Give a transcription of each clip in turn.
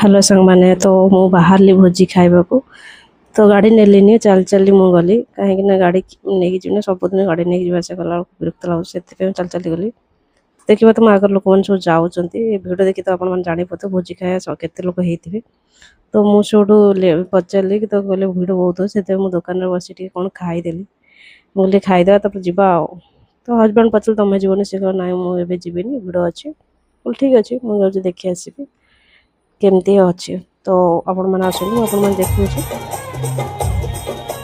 Hello संग माने तो मु बाहरली भोजी खाइबाकू तो गाड़ी नेलिनी चल चली मु गली कहीं गाड़ी नहीं जीवन सबुदिन गाड़ी नहीं जावास गला विरक्त लगे से चल चली गली देखिए तुम आगर लोक मैंने सब जाऊँगी भिड़ देखी तो आप जापे भोजी खाया केते लोक होते तो मुझे पचारि कि तो कहले भिड़ बहुत हो से दुकान बस कौन खाईदेली मुझे खाईदे तब जा तो हजबैंड पचार तुम्हें जीवन सी कह ना मुझे जीविनी भिड़ अच्छी ठीक अच्छे मुझे देखी आसबि केमती अच्छी तो आपण मैंने आसନ୍ତୁ आपण मैंने देखुचे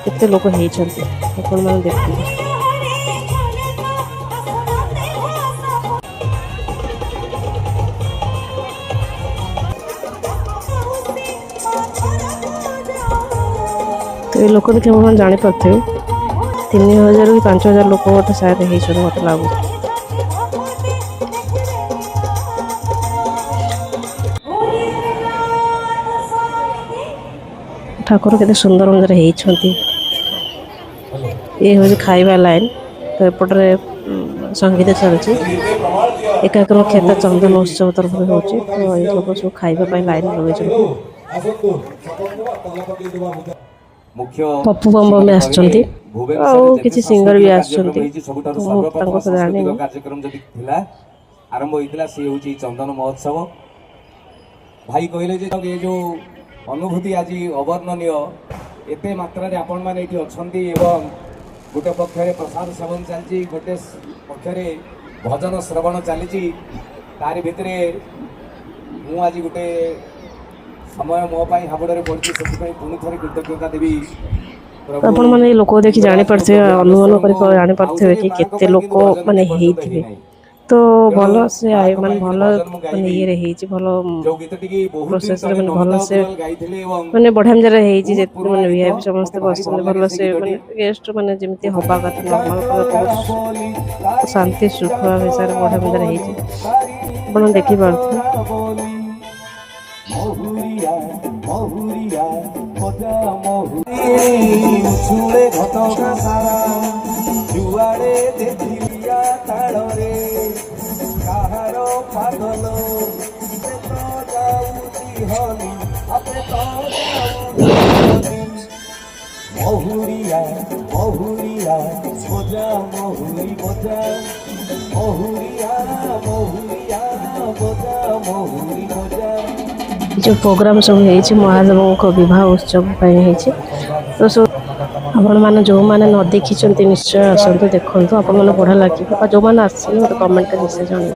केते लोक होती आपण मैंने देखते तो ये लोक देखिए मैंने जापारे 3000 कि 5000 लोक गोटे शायद होती मत लगुच ठाकुर केते सुंदर मंदिर होती ये हूँ खाइबा लाइन तो एपटे संगीत चलती एकाग्र क्षेत्र चंदन उत्सव तरफ हो तो ये लोग सब खाइबा लाइन लगे पप्पू बम भी आसुँच किसी सिंगर भी आसुँच आरंभ होता सी हूँ चंदन महोत्सव भाई कहले जो अनुभूति आज अवर्णनीय एत मात्रा आपण मैंने ये अच्छा गोटे पक्षरे प्रसाद सेवन चलती गोटे पक्षरे भजन श्रवण चली तारी भितर मुझे गोटे समय मो हाबुड़े पड़ी से पुणी थे कृतज्ञता देवी आपण मैंने लोक देखी जापारे अनुमान कर जापारे कि केते लोक माने होइथिबे तो भल से माने भल माने ये भल प्रोसेस माने भल से माने बढ़िया मजा माने वीआईपी समस्त बस भल से माने गेस्ट माने जमती हवा कथा नॉर्मल शांति श्रृंखला विषय बढ़िया मजा आप देखी पार्थे महुरिया महुरिया मजा महुरी मजा महुरिया महुरिया मजा महुरी मजा जो प्रोग्राम सब है महादेव को विवाह उत्सव तो सब आपण मैंने जो मैंने न देखी निश्चय आसतु देखो आपण मैंने बढ़िया लगे जो मैंने आस कमेंट निश्चय जन।